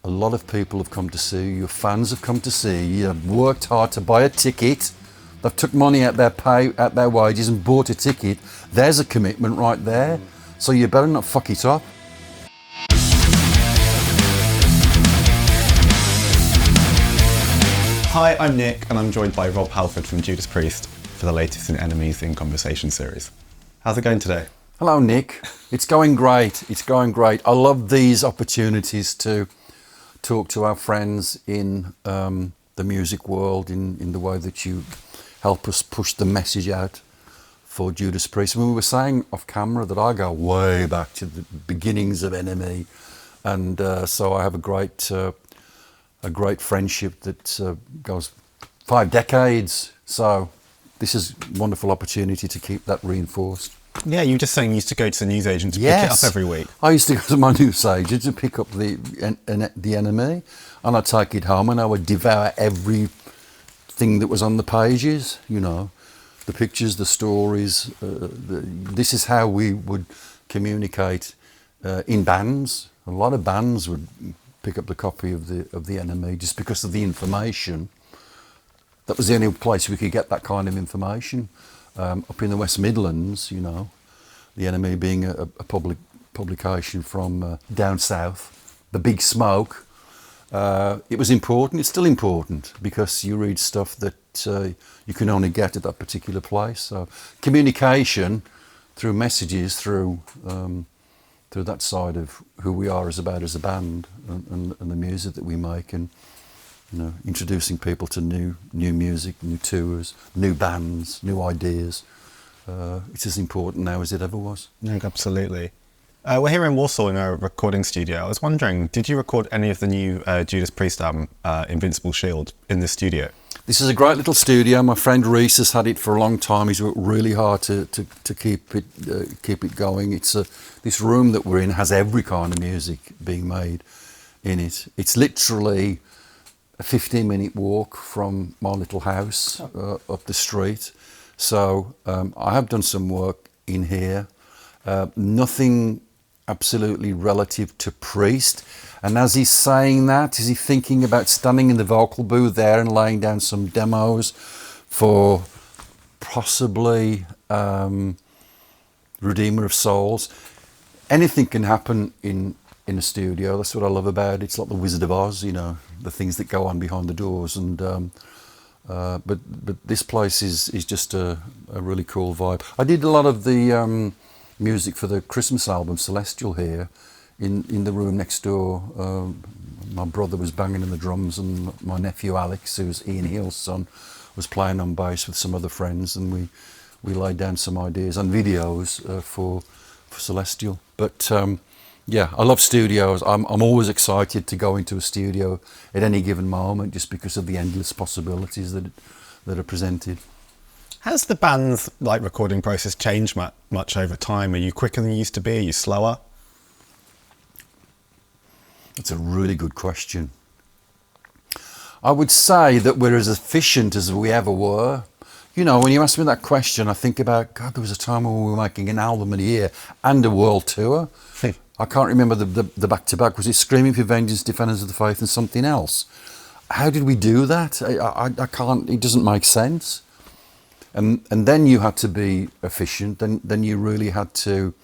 A lot of people have come to see you. Your fans have come to see you. You've worked hard to buy a ticket. They've took money out their wages and bought a ticket. There's a commitment right there. So you better not fuck it up. Hi, I'm Nick, and I'm joined by Rob Halford from Judas Priest for the latest in Enemies in Conversation series. How's it going today? Hello, Nick. It's going great. It's going great. I love these opportunities to talk to our friends in the music world in the way that you help us push the message out for Judas Priest. We were saying off camera that I go way back to the beginnings of NME, and so I have a great friendship that goes 5 decades. So this is a wonderful opportunity to keep that reinforced. Yeah, you were just saying you used to go to the newsagent to pick it up every week. I used to go to my newsagent to pick up the NME, and I'd take it home and I would devour everything that was on the pages, you know, the pictures, the stories. This is how we would communicate in bands. A lot of bands would pick up the copy of the NME just because of the information. That was the only place we could get that kind of information. Up in the West Midlands, you know, the NME being a publication from down south, the Big Smoke, it was important. It's still important because you read stuff that you can only get at that particular place. So communication through messages, through that side of who we are as a band and the music that we make, and you know, introducing people to new music, new tours, new bands, new ideas. It's as important now as it ever was. No, absolutely. We're here in Warsaw in a recording studio. I was wondering, did you record any of the new Judas Priest album, Invincible Shield, in this studio? This is a great little studio. My friend Reese has had it for a long time. He's worked really hard to keep it going. It's this room that we're in has every kind of music being made in it. It's literally a 15-minute walk from my little house up the street. So I have done some work in here. Nothing absolutely relative to Priest. And as he's saying that, is he thinking about standing in the vocal booth there and laying down some demos for possibly Redeemer of Souls? Anything can happen in a studio. That's what I love about it. It's like the Wizard of Oz, you know, the things that go on behind the doors. And but this place is just a really cool vibe. I did a lot of the music for the Christmas album Celestial here in the room next door. My brother was banging in the drums, and my nephew Alex, who's Ian Heal's son, was playing on bass with some other friends, and we laid down some ideas and videos for Celestial. But yeah, I love studios. I'm always excited to go into a studio at any given moment, just because of the endless possibilities that are presented. Has the band's recording process changed much over time? Are you quicker than you used to be? Are you slower? That's a really good question. I would say that we're as efficient as we ever were. You know, when you ask me that question, I think about, God, there was a time when we were making an album a year and a world tour. I can't remember the back-to-back. Was it Screaming for Vengeance, Defenders of the Faith, and something else? How did we do that? I can't, it doesn't make sense. And then you had to be efficient. Then you really had to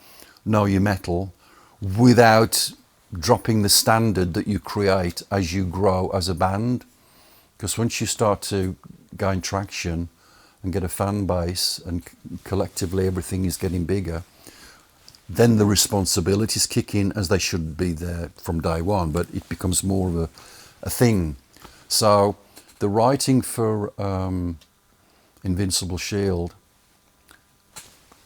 know your metal without dropping the standard that you create as you grow as a band. Because once you start to gain traction and get a fan base, and collectively everything is getting bigger, then the responsibilities kick in, as they should be there from day one, but it becomes more of a thing. So the writing for Invincible Shield,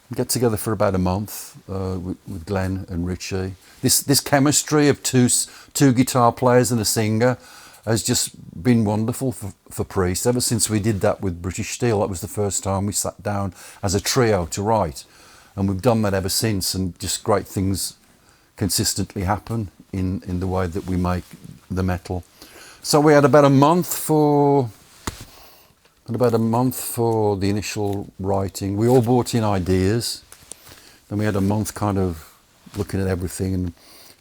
we get together for about a month with Glenn and Richie. This chemistry of two guitar players and a singer has just been wonderful for Priest. Ever since we did that with British Steel, that was the first time we sat down as a trio to write. And we've done that ever since, and just great things consistently happen in the way that we make the metal. So we had about a month for the initial writing. We all brought in ideas. Then we had a month kind of looking at everything and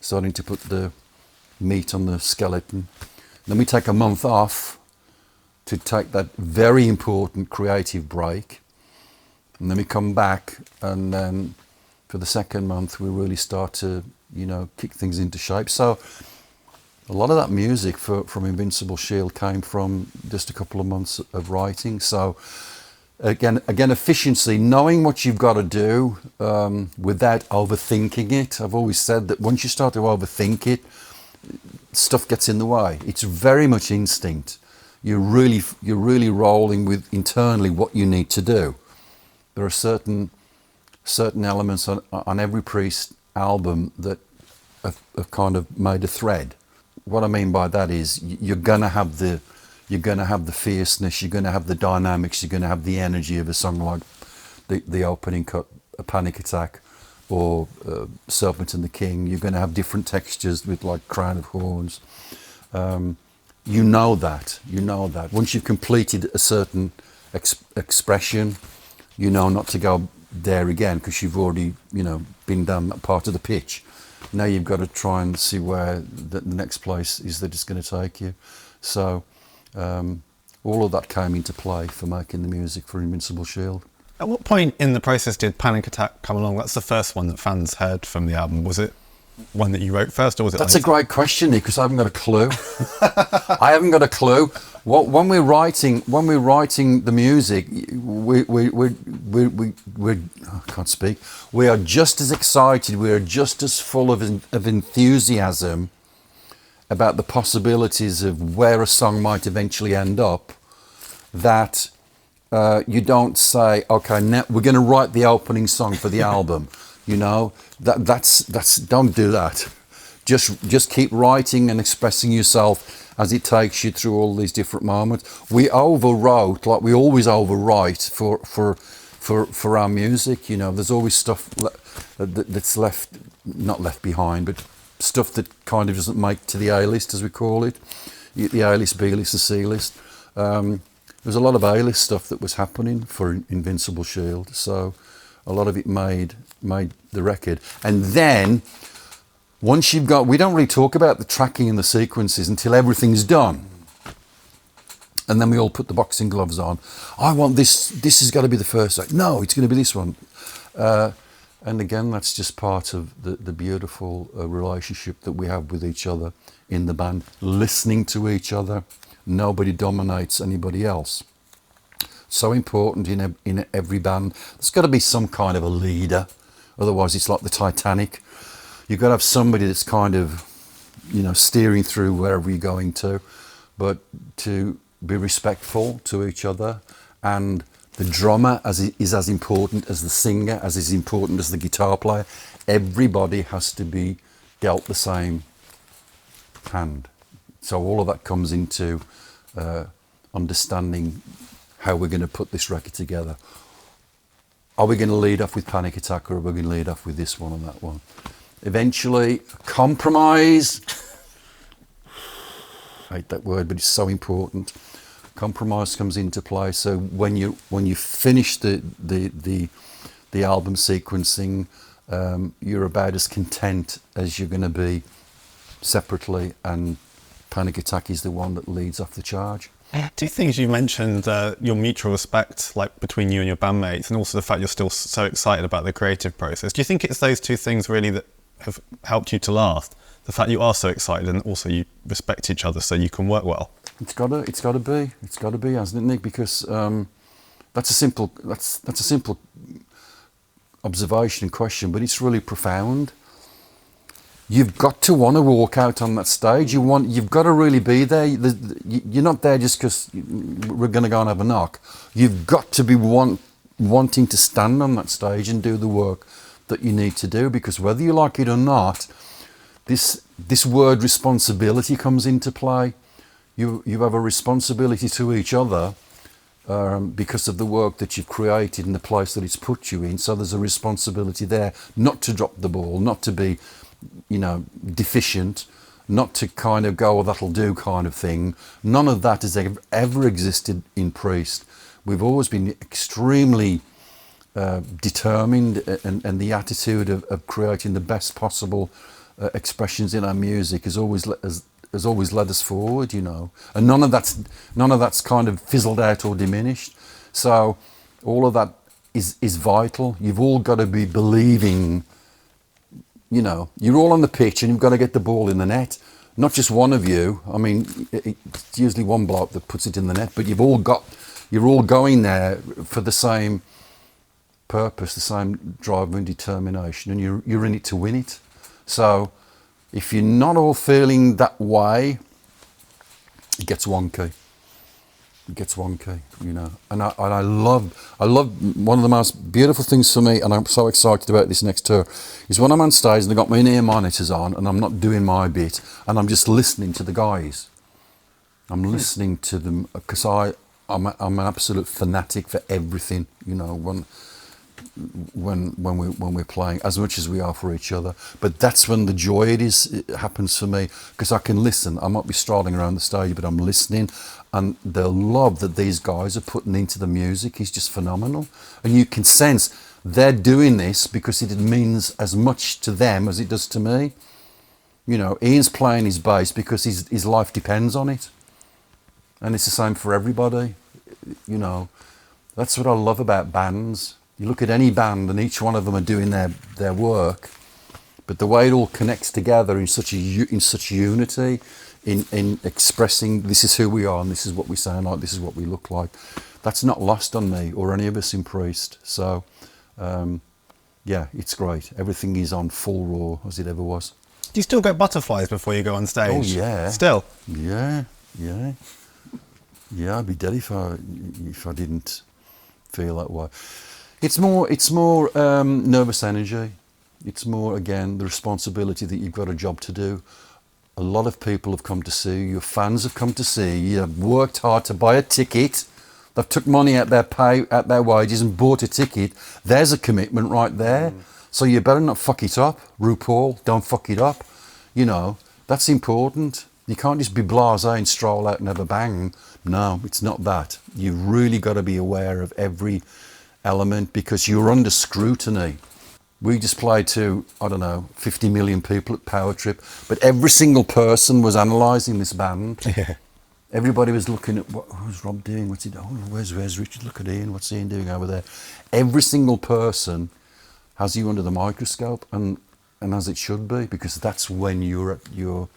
starting to put the meat on the skeleton. Then we take a month off to take that very important creative break. And then we come back, and then for the second month we really start to, kick things into shape. So a lot of that music from Invincible Shield came from just a couple of months of writing. So again, efficiency, knowing what you've got to do without overthinking it. I've always said that once you start to overthink it, stuff gets in the way. It's very much instinct. You're really rolling with internally what you need to do. There are certain elements on every Priest album that have kind of made a thread. What I mean by that is you're gonna have the fierceness, you're gonna have the dynamics, you're gonna have the energy of a song like the opening cut, A Panic Attack, or Serpent and the King. You're gonna have different textures with like Crown of Horns. You know that. Once you've completed a certain expression, you know not to go there again because you've already, been down that part of the pitch. Now you've got to try and see where the next place is that it's going to take you. So all of that came into play for making the music for Invincible Shield. At what point in the process did Panic Attack come along? That's the first one that fans heard from the album. Was it one that you wrote first, or was it? That's a great question, Nick, because I haven't got a clue. I haven't got a clue. When we're writing the music, I can't speak. We are just as excited. We are just as full of enthusiasm about the possibilities of where a song might eventually end up. That you don't say, okay, now we're going to write the opening song for the album. That's don't do that. Just keep writing and expressing yourself as it takes you through all these different moments. We overwrote, like we always overwrite for our music. There's always stuff that's not left behind, but stuff that kind of doesn't make to the A-list, as we call it, the A-list, B-list, and C-list. There's a lot of A-list stuff that was happening for Invincible Shield, so a lot of it made the record. And then once you've got, we don't really talk about the tracking and the sequences until everything's done. And then we all put the boxing gloves on. I want this has got to be the first act. No, it's going to be this one. And again, that's just part of the beautiful relationship that we have with each other in the band, listening to each other. Nobody dominates anybody else. So important in every band. There's got to be some kind of a leader. Otherwise, it's like the Titanic. You've got to have somebody that's kind of, steering through wherever you're going to, but to be respectful to each other. And the drummer is as important as the singer, as important as the guitar player. Everybody has to be dealt the same hand. So all of that comes into understanding how we're going to put this record together. Are we going to lead off with Panic Attack, or are we going to lead off with this one and that one? Eventually, compromise. I hate that word, but it's so important. Compromise comes into play. So when you finish the album sequencing, you're about as content as you're going to be separately, and Panic Attack is the one that leads off the charge. Two things you mentioned, your mutual respect, like between you and your bandmates, and also the fact you're still so excited about the creative process. Do you think it's those two things really that have helped you to last? The fact you are so excited, and also you respect each other so you can work well. It's got to be, hasn't it, Nick? Because that's a simple observation and question, but it's really profound. You've got to want to walk out on that stage. You've got to really be there. You're not there just because we're going to go and have a knock. You've got to be wanting to stand on that stage and do the work that you need to do, because whether you like it or not, this word responsibility comes into play. You have a responsibility to each other because of the work that you've created and the place that it's put you in. So there's a responsibility there not to drop the ball, not to be deficient, not to kind of go, oh, that'll do kind of thing. None of that has ever existed in Priest. We've always been extremely determined, and the attitude of creating the best possible expressions in our music has always led us forward, and none of that's kind of fizzled out or diminished. So all of that is vital. You've all got to be believing. You're all on the pitch and you've got to get the ball in the net. Not just one of you. I mean, it's usually one bloke that puts it in the net, but you're all going there for the same purpose, the same drive and determination, and you're in it to win it. So if you're not all feeling that way, it gets wonky. And I love one of the most beautiful things for me, and I'm so excited about this next tour, is when I'm on stage and they've got my in-ear monitors on and I'm not doing my bit and I'm just listening to the guys. I'm listening to them because I'm an absolute fanatic for everything, when we're playing, as much as we are for each other. But that's when the joy it happens for me, because I can listen. I might be strolling around the stage, but I'm listening, and the love that these guys are putting into the music is just phenomenal. And you can sense they're doing this because it means as much to them as it does to me. Ian's playing his bass because his life depends on it, and it's the same for everybody. That's what I love about bands. You look at any band and each one of them are doing their work, but the way it all connects together in such unity, in expressing this is who we are and this is what we sound like, this is what we look like, that's not lost on me or any of us in Priest. So it's great. Everything is on full raw as it ever was. Do you still get butterflies before you go on stage? Oh yeah. Still? Yeah. I'd be dead if I didn't feel that way. It's more nervous energy. It's more, again, the responsibility that you've got a job to do. A lot of people have come to see you. Your fans have come to see you. You've worked hard to buy a ticket. They've took money out their pay, out their wages, and bought a ticket. There's a commitment right there. So you better not fuck it up, RuPaul. Don't fuck it up. That's important. You can't just be blasé and stroll out and have a bang. No, it's not that. You've really got to be aware of every element, because you're under scrutiny. We just played to, 50 million people at Power Trip, but every single person was analysing this band. Yeah. Everybody was looking at, who's Rob doing? What's he doing? Where's Richard? Look at Ian. What's Ian doing over there? Every single person has you under the microscope, and as it should be, because that's when you're at your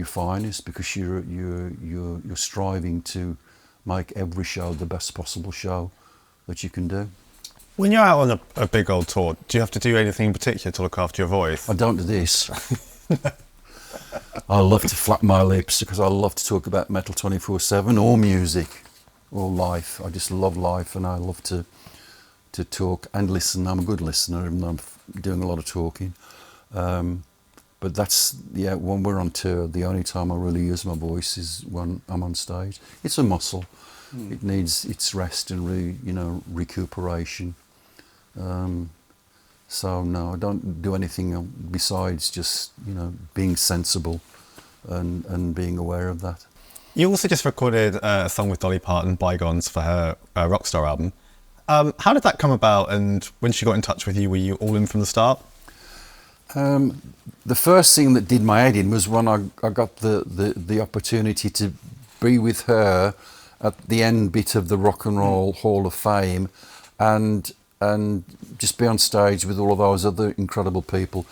finest, because you're striving to make every show the best possible show that you can do. When you're out on a big old tour, do you have to do anything in particular to look after your voice? I don't do this. I love to flap my lips because I love to talk about metal 24/7 or music or life. I just love life, and I love to talk and listen. I'm a good listener, even though I'm doing a lot of talking. But that's, when we're on tour, the only time I really use my voice is when I'm on stage. It's a muscle. It needs its rest and recuperation. So no, I don't do anything besides just being sensible and being aware of that. You also just recorded a song with Dolly Parton, Bygones, for her Rockstar album. How did that come about, and when she got in touch with you, were you all in from the start? The first thing that did my head in was when I got the opportunity to be with her at the end bit of the Rock and Roll Hall of Fame, and just be on stage with all of those other incredible people: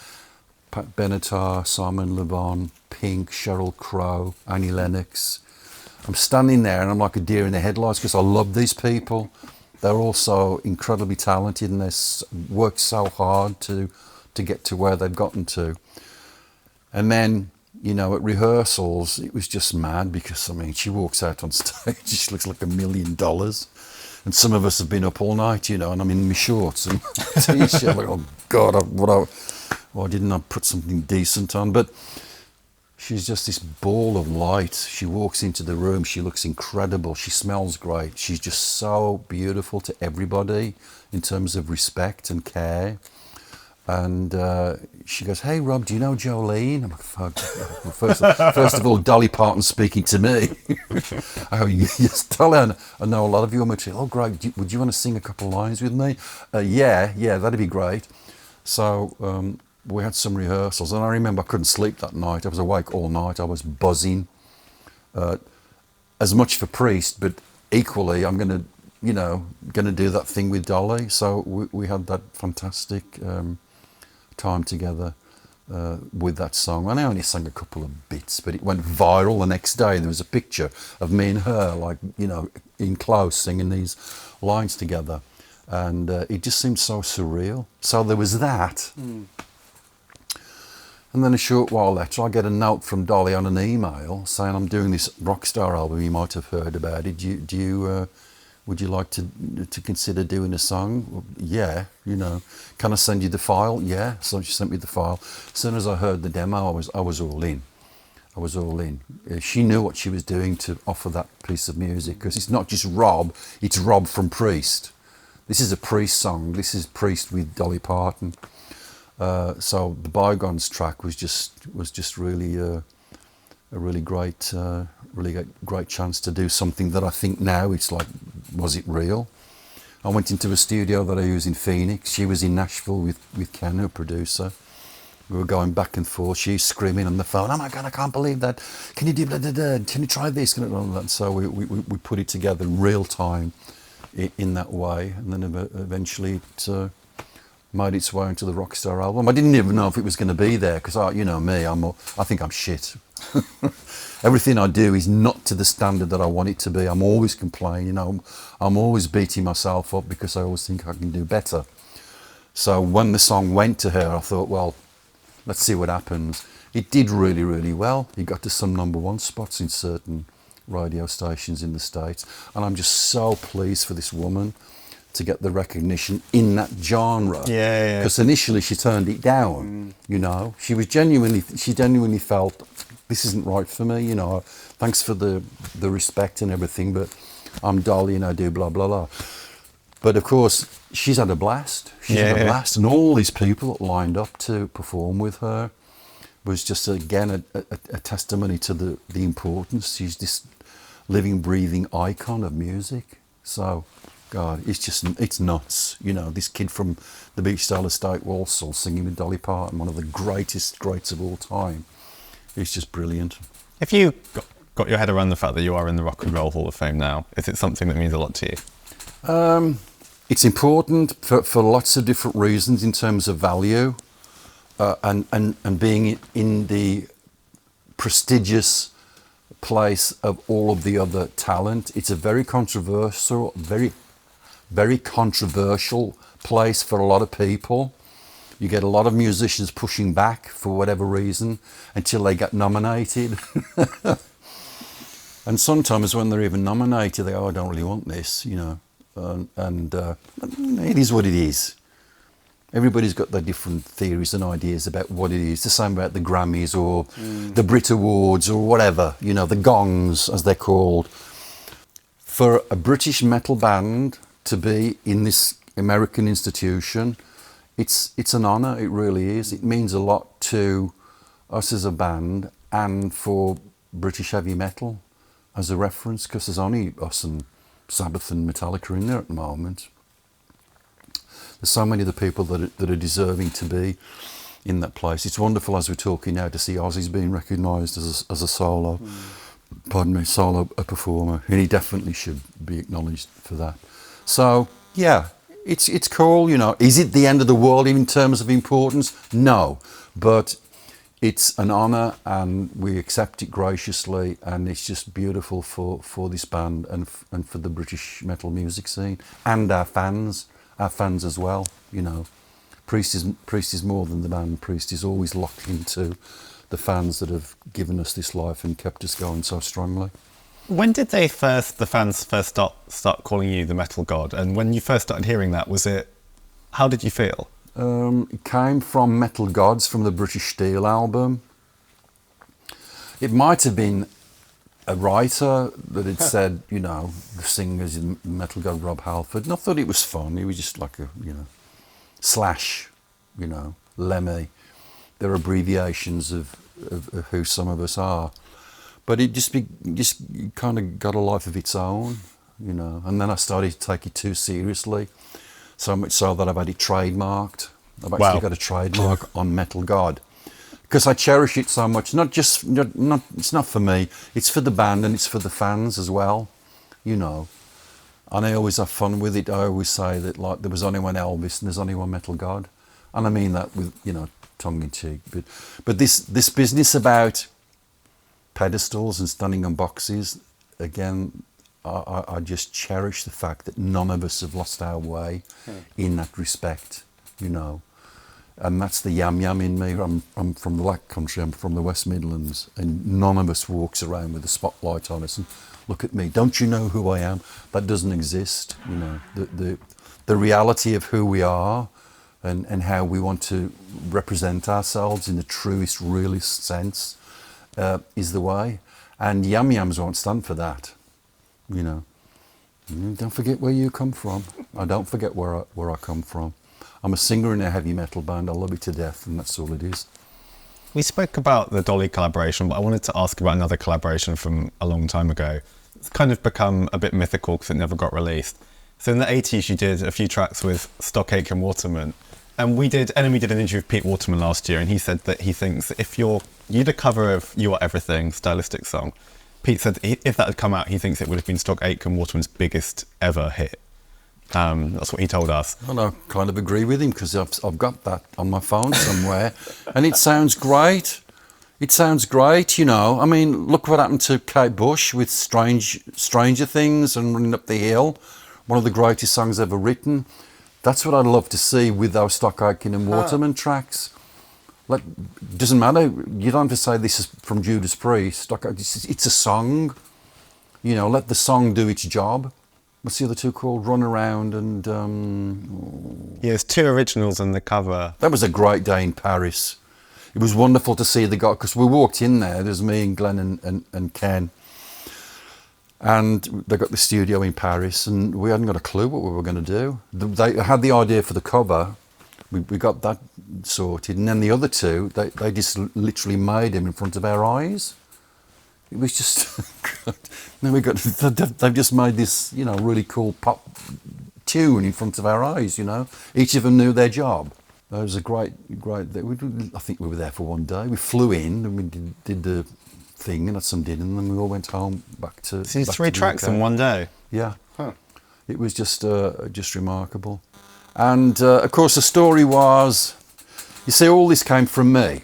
Pat Benatar, Simon Le Bon, Pink, Sheryl Crow, Annie Lennox. I'm standing there and I'm like a deer in the headlights because I love these people. They're all so incredibly talented, and they've worked so hard to get to where they've gotten to. And then, at rehearsals, it was just mad because, she walks out on stage, she looks like $1 million. And some of us have been up all night, and I'm in my shorts and t-shirt. Like, oh God, why didn't I put something decent on? But she's just this ball of light. She walks into the room, she looks incredible, she smells great. She's just so beautiful to everybody in terms of respect and care. And she goes, "Hey Rob, do you know Jolene?" I'm like, "Fuck." First of all, Dolly Parton speaking to me. I go, "Yes, Dolly, I know a lot of your material." "Oh, great. Would you want to sing a couple of lines with me?" Yeah, that'd be great. So we had some rehearsals, and I remember I couldn't sleep that night. I was awake all night. I was buzzing, as much for Priest, but equally, I'm going to do that thing with Dolly. So we had that fantastic time together with that song. And I only sang a couple of bits, but it went viral the next day. There was a picture of me and her, like, in close, singing these lines together. And it just seemed so surreal. So there was that. And then a short while later, I get a note from Dolly on an email saying, I'm doing this Rockstar album, you might have heard about it. Would you like to consider doing a song? Well, yeah, Can I send you the file? Yeah. So she sent me the file. As soon as I heard the demo, I was all in. I was all in. She knew what she was doing to offer that piece of music, because it's not just Rob, it's Rob from Priest. This is a Priest song. This is Priest with Dolly Parton. So the Bygones track was just really a really great chance to do something that I think now it's like, was it real? I went into a studio that I use in Phoenix. She was in Nashville with Ken, her producer. We were going back and forth. She's screaming on the phone, oh my God, I can't believe that. Can you do blah, blah, blah? Can you try this? So we put it together in real time in that way. And then eventually it made its way into the Rockstar album. I didn't even know if it was going to be there, because I think I'm shit. Everything I do is not to the standard that I want it to be. I'm always complaining. I'm always beating myself up because I always think I can do better. So when the song went to her, I thought, well, let's see what happens. It did really, really well. It got to some #1 spots in certain radio stations in the States. And I'm just so pleased for this woman to get the recognition in that genre. Yeah. Because initially she turned it down, She genuinely felt, this isn't right for me, Thanks for the respect and everything, but I'm Dolly and I do blah, blah, blah. But of course, she's had a blast. Had a blast. And all these people that lined up to perform with her was just, again, a testimony to the importance. She's this living, breathing icon of music. So, God, it's nuts. This kid from the Beachstyle Estate, Walsall, singing with Dolly Parton, one of the greats of all time. It's just brilliant. If you got your head around the fact that you are in the Rock and Roll Hall of Fame now, is it something that means a lot to you? It's important for lots of different reasons in terms of value, and being in the prestigious place of all of the other talent. It's a very controversial, very controversial place for a lot of people. You get a lot of musicians pushing back for whatever reason until they get nominated. And sometimes when they're even nominated, they go, I don't really want this, and it is what it is. Everybody's got their different theories and ideas about what it is. The same about the Grammys or the Brit Awards or whatever, the gongs, as they're called. For a British metal band to be in this American institution, it's an honour, it really is. It means a lot to us as a band and for British heavy metal as a reference, because there's only us and Sabbath and Metallica in there at the moment. There's so many of the people that are deserving to be in that place. It's wonderful, as we're talking now, to see Ozzy's being recognised as a solo, solo performer, and he definitely should be acknowledged for that. So yeah, it's cool. Is it the end of the world in terms of importance? No, but it's an honour, and we accept it graciously, and it's just beautiful for this band and for the British metal music scene and our fans as well. Priest is more than the band. Priest is always locked into the fans that have given us this life and kept us going so strongly. When did the fans first start calling you the metal god? And when you first started hearing that, how did you feel? It came from Metal Gods, from the British Steel album. It might have been a writer that had said, the singer's Metal God Rob Halford, and I thought it was fun. He was just like a, Slash, Lemmy. They're abbreviations of who some of us are. But it just kind of got a life of its own, And then I started to take it too seriously, so much so that I've had it trademarked. I've actually got a trademark on Metal God because I cherish it so much. It's not for me. It's for the band and it's for the fans as well, you know. And I always have fun with it. I always say that like there was only one Elvis and there's only one Metal God, and I mean that with, you know, tongue in cheek. But this business about pedestals and standing on boxes, again, I just cherish the fact that none of us have lost our way in that respect, you know. And that's the yam in me. I'm from the Black Country, I'm from the West Midlands, and none of us walks around with a spotlight on us and look at me, don't you know who I am? That doesn't exist, you know. The reality of who we are and how we want to represent ourselves in the truest, realist sense is the way. And yams won't stand for that, you know. Don't forget where you come from. I don't forget where I come from. I'm a singer in a heavy metal band. I love it to death, and that's all it is. We spoke about the Dolly collaboration, but I wanted to ask about another collaboration from a long time ago. It's kind of become a bit mythical because it never got released. So in the 80s, you did a few tracks with Stock Aitken Waterman. And Enemy did an interview with Pete Waterman last year, and he said that he thinks that if you did a cover of You Are Everything, stylistic song, Pete said if that had come out, he thinks it would have been Stock Aitken Waterman's biggest ever hit. That's what he told us. Well, I kind of agree with him because I've got that on my phone somewhere, and it sounds great. It sounds great, you know. I mean, look what happened to Kate Bush with Stranger Things and Running Up the Hill, one of the greatest songs ever written. That's what I'd love to see with those Stock Aitken and Waterman tracks. Like, doesn't matter. You don't have to say this is from Judas Priest. It's a song. You know, let the song do its job. What's the other two called? Run Around and... Yeah, it's two originals and the cover. That was a great day in Paris. It was wonderful to see the guy, because we walked in there, there's me and Glenn and Ken, and they got the studio in Paris, and we hadn't got a clue what we were going to do. They had the idea for the cover, we got that sorted, and then the other two, they just literally made him in front of our eyes. It was just... Then they've just made this, you know, really cool pop tune in front of our eyes, you know. Each of them knew their job. It was a great. I think we were there for one day. We flew in and we did the thing, and had some dinner, and then we all went home back to. So it's 3 tracks in one day. Yeah, It was just remarkable, and of course the story was, you see, all this came from me.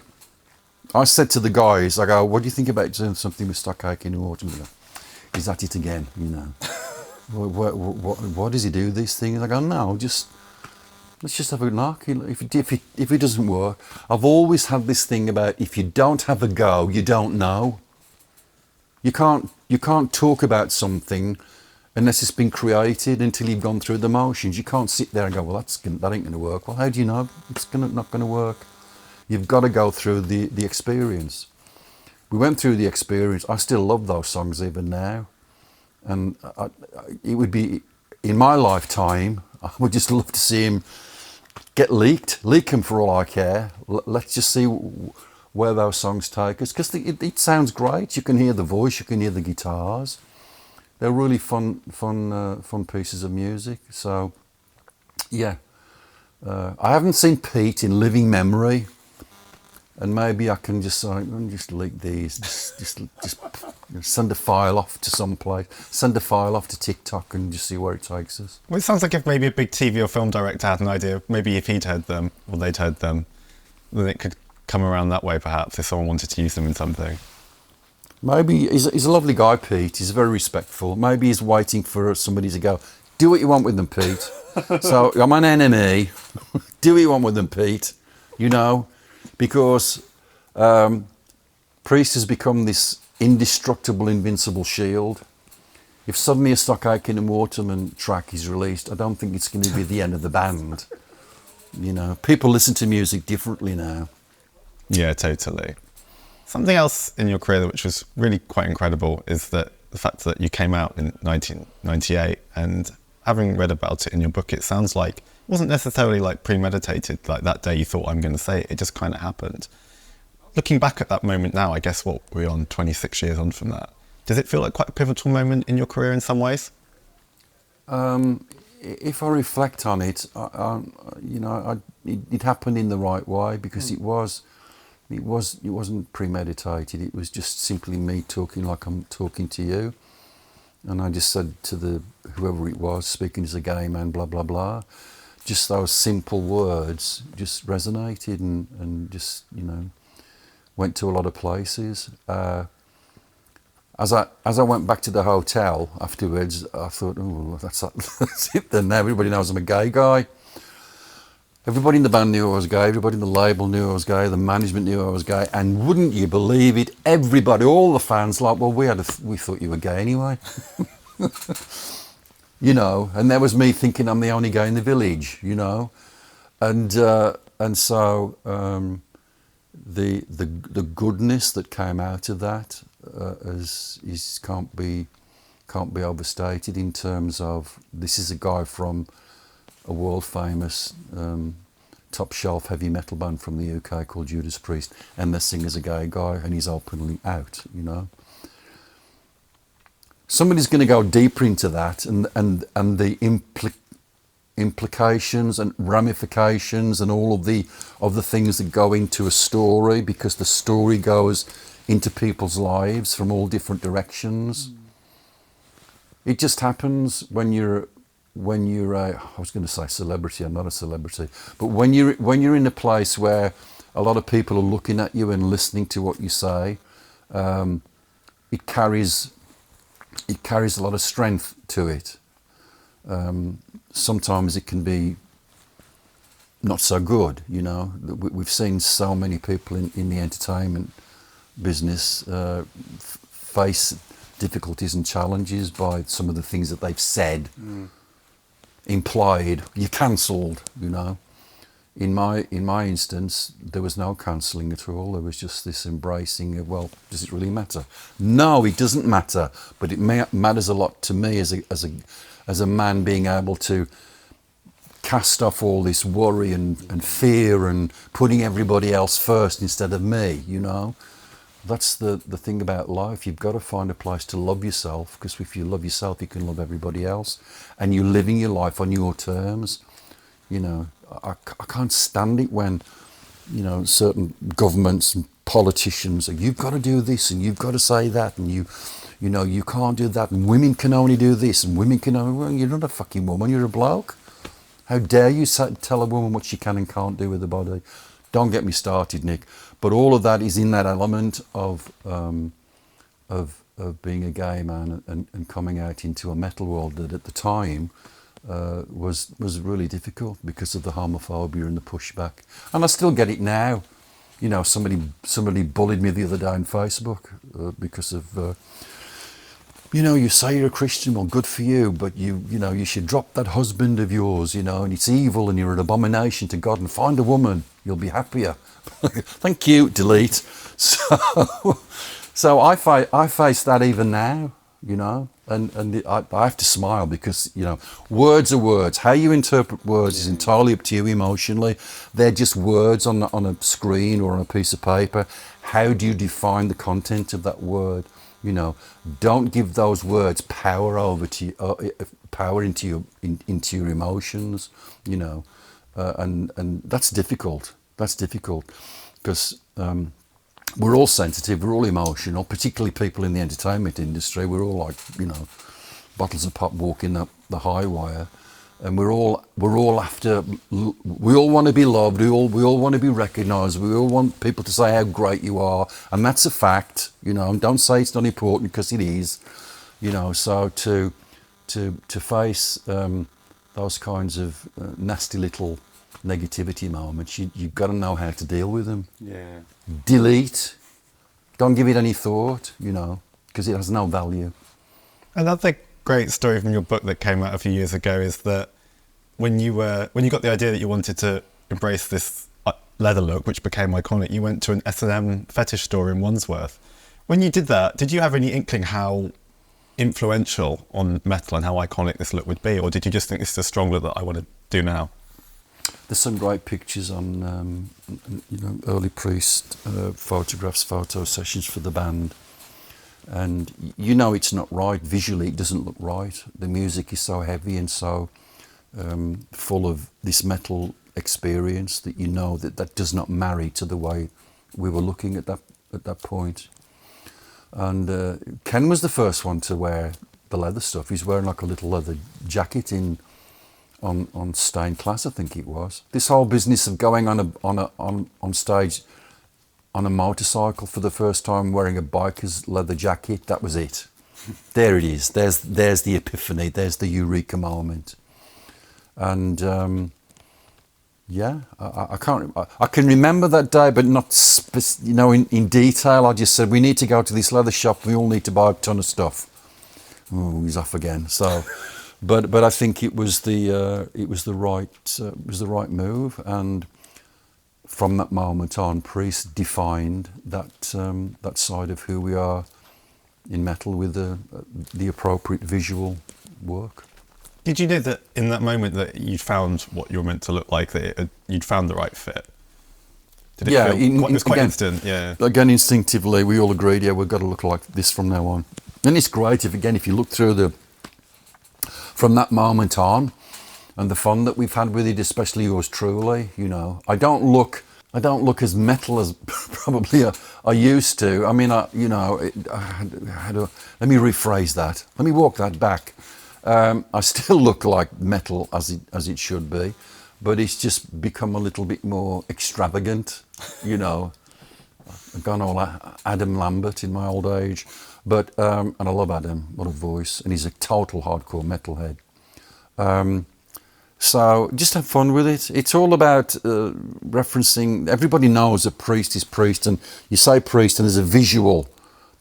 I said to the guys, I go, "What do you think about doing something with Stock Aitken and Waterman?" He's at it again, you know. What does he do these things? I go, no, let's just have a knock. If it doesn't work, I've always had this thing about if you don't have a go, you don't know. You can't talk about something unless it's been created until you've gone through the motions. You can't sit there and go, well, that ain't going to work. Well, how do you know it's not going to work? You've got to go through the experience. We went through the experience. I still love those songs even now. And it would be, in my lifetime, I would just love to see him get leaked. Leak him for all I care. Let's just see where those songs take us. Because it sounds great. You can hear the voice, you can hear the guitars. They're really fun pieces of music. So, yeah. I haven't seen Pete in living memory. And maybe I can just leak these, just send a file off to some place, send a file off to TikTok and just see where it takes us. Well, it sounds like if maybe a big TV or film director had an idea, maybe if he'd heard them or they'd heard them, then it could come around that way perhaps if someone wanted to use them in something. Maybe he's a lovely guy, Pete. He's very respectful. Maybe he's waiting for somebody to go, do what you want with them, Pete. So I'm an enemy. Do what you want with them, Pete. You know. Because Priest has become this indestructible, invincible shield. If suddenly a Stock Aitken and Waterman track is released, I don't think it's going to be the end of the band. You know, people listen to music differently now. Yeah, totally. Something else in your career which was really quite incredible is that the fact that you came out in 1998, and having read about it in your book, it sounds like it wasn't necessarily like premeditated, like that day you thought I'm going to say it, it just kind of happened. Looking back at that moment now, I guess what we're on 26 years on from that, does it feel like quite a pivotal moment in your career in some ways? if I reflect on it, it happened in the right way because it wasn't premeditated. It was just simply me talking like I'm talking to you, and I just said to whoever it was, speaking as a gay man, blah blah blah. Just those simple words just resonated and just went to a lot of places. As I went back to the hotel afterwards, I thought, oh, that's it then. Now everybody knows I'm a gay guy. Everybody in the band knew I was gay. Everybody in the label knew I was gay. The management knew I was gay. And wouldn't you believe it? Everybody, all the fans, like, well, we thought you were gay anyway. And there was me thinking I'm the only guy in the village, and so the goodness that came out of that can't be overstated in terms of this is a guy from a world famous top shelf heavy metal band from the UK called Judas Priest, and the singer's a gay guy and he's openly out, Somebody's going to go deeper into that and the implications and ramifications and all of the things that go into a story, because the story goes into people's lives from all different directions. It just happens when you're I was going to say celebrity. I'm not a celebrity, but when you're in a place where a lot of people are looking at you and listening to what you say, it carries a lot of strength to it. Sometimes it can be not so good, We've seen so many people in the entertainment business face difficulties and challenges by some of the things that they've said, implied, you're cancelled, In my instance, there was no cancelling at all. There was just this embracing of, well, does it really matter? No, it doesn't matter, but it matters a lot to me as a man being able to cast off all this worry and fear and putting everybody else first instead of me, That's the thing about life. You've got to find a place to love yourself, because if you love yourself, you can love everybody else, and you're living your life on your terms, I can't stand it when, certain governments and politicians are, you've got to do this and you've got to say that and you can't do that and women can only do this and women can only, well, you're not a fucking woman, you're a bloke. How dare you tell a woman what she can and can't do with her body? Don't get me started, Nick. But all of that is in that element of being a gay man and coming out into a metal world that at the time was really difficult because of the homophobia and the pushback. And I still get it now. Somebody bullied me the other day on Facebook because of, you say you're a Christian, well, good for you, but you should drop that husband of yours, and it's evil and you're an abomination to God, and find a woman, you'll be happier. Thank you, delete. So I face that even now, and I have to smile because, words are words. How you interpret words is entirely up to you emotionally. They're just words on a screen or on a piece of paper. How do you define the content of that word? Don't give those words power over to you, power into your emotions, and that's difficult. That's difficult because we're all sensitive, we're all emotional, particularly people in the entertainment industry. We're all like, bottles of pop walking up the high wire, and we're all after. We all want to be loved. We all want to be recognised. We all want people to say how great you are, and that's a fact. And don't say it's not important, because it is. So to face those kinds of nasty little negativity moments, you've got to know how to deal with them. Yeah. Delete. Don't give it any thought, because it has no value. Another great story from your book that came out a few years ago is that when you got the idea that you wanted to embrace this leather look, which became iconic, you went to an S&M fetish store in Wandsworth. When you did that, did you have any inkling how influential on metal and how iconic this look would be, or did you just think this is a strong look that I want to do now? There's some great pictures on, early Priest photographs, photo sessions for the band. And it's not right. Visually, it doesn't look right. The music is so heavy and so full of this metal experience that you know that does not marry to the way we were looking at that point. And Ken was the first one to wear the leather stuff. He's wearing like a little leather jacket on Stained Class, I think it was. This whole business of going on stage on a motorcycle for the first time, wearing a biker's leather jacket, that was it. There it is. There's the epiphany. There's the eureka moment. And yeah, I can't. I can remember that day, but not in detail. I just said we need to go to this leather shop. We all need to buy a ton of stuff. Oh, he's off again. So, but I think it was the right move, and from that moment on, Priest defined that side of who we are in metal with the appropriate visual work. Did you know that in that moment that you'd found what you were meant to look like, that you'd found the right fit? Did it feel it was quite instant, yeah. Again, instinctively, we all agreed, yeah, we've got to look like this from now on. And it's great if you look through from that moment on, and the fun that we've had with it, especially yours truly, I don't look as metal as probably I used to. I mean, let me rephrase that. Let me walk that back. I still look like metal as it should be, but it's just become a little bit more extravagant, I've gone all Adam Lambert in my old age, but and I love Adam, what a voice, and he's a total hardcore metalhead. So just have fun with it. It's all about referencing. Everybody knows that Priest is Priest, and you say Priest, and there's a visual.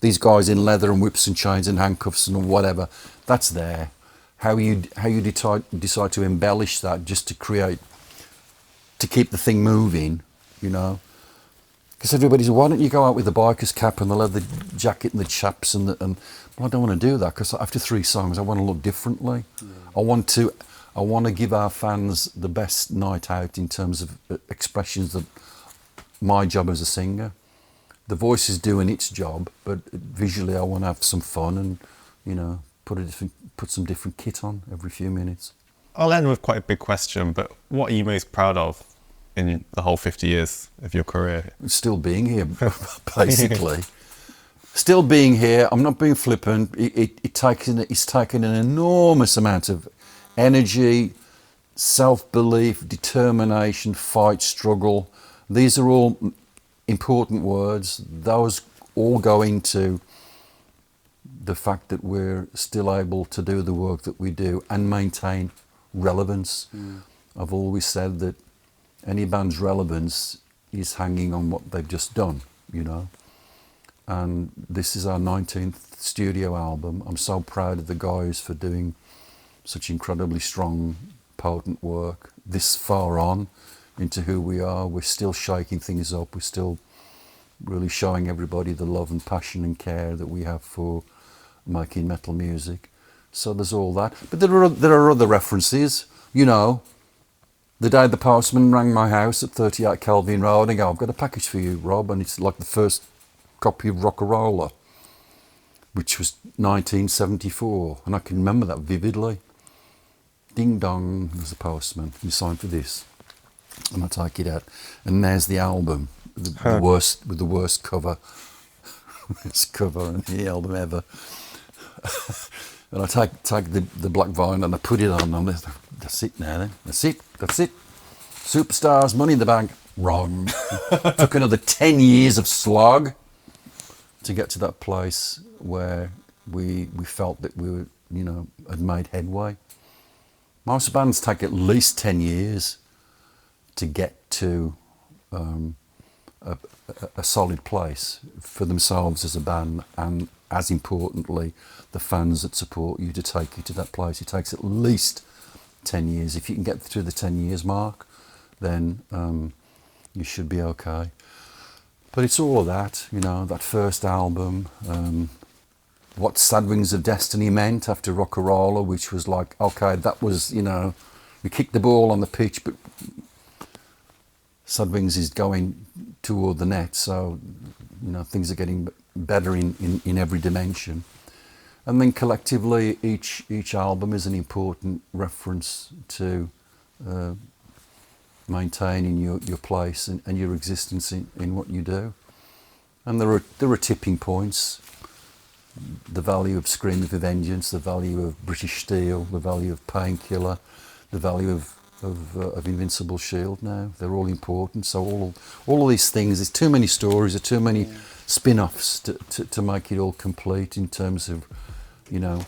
These guys in leather and whips and chains and handcuffs and whatever. That's there. How you decide to embellish that just to keep the thing moving, Because everybody's, why don't you go out with the biker's cap and the leather jacket and the chaps and well, I don't want to do that because after 3 songs I want to look differently. Yeah. I want to give our fans the best night out in terms of expressions of my job as a singer. The voice is doing its job, but visually I want to have some fun and, put some different kit on every few minutes. I'll end with quite a big question, but what are you most proud of in the whole 50 years of your career? Still being here, basically. Still being here. I'm not being flippant. It's taken an enormous amount of energy, self-belief, determination, fight, struggle. These are all important words. Those all go into the fact that we're still able to do the work that we do and maintain relevance. I've always said that any band's relevance is hanging on what they've just done, And this is our 19th studio album. I'm so proud of the guys for doing such incredibly strong, potent work this far on into who we are. We're still shaking things up. We're still really showing everybody the love and passion and care that we have for making metal music. So there's all that. But there are other references, The day the postman rang my house at 38 Kelvin Road, I go, I've got a package for you, Rob, and it's like the first copy of Rock-a-Roller, which was 1974, and I can remember that vividly. Ding dong, there's the postman, you signed for this. And I take it out, and there's the album, the worst cover, worst cover on the album ever. And I take the black vinyl and I put it on, and that's it now then. That's it. Superstars, Money in the Bank. Wrong. Took another 10 years of slog to get to that place where we felt that we were, had made headway. Most bands take at least 10 years to get to a solid place for themselves as a band, and as importantly, the fans that support you to take you to that place. It takes at least 10 years. If you can get through the 10 years mark, then you should be okay. But it's all of that, that first album, what Sad Wings of Destiny meant after Rock-a-Roller, which was like, okay, that was, we kicked the ball on the pitch, but Sad Wings is going toward the net, so, things are getting better in every dimension. And then collectively, each album is an important reference to maintaining your place and your existence in what you do. And there are tipping points. The value of Scream of Vengeance, the value of British Steel, the value of Painkiller, the value of Invincible Shield now. They're all important. So all of these things, there's too many stories, there's too many spin-offs to make it all complete in terms of, you know,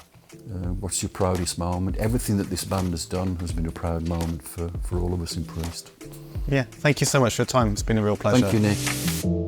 what's your proudest moment. Everything that this band has done has been a proud moment for all of us in Priest. Yeah, thank you so much for your time. It's been a real pleasure. Thank you, Nick.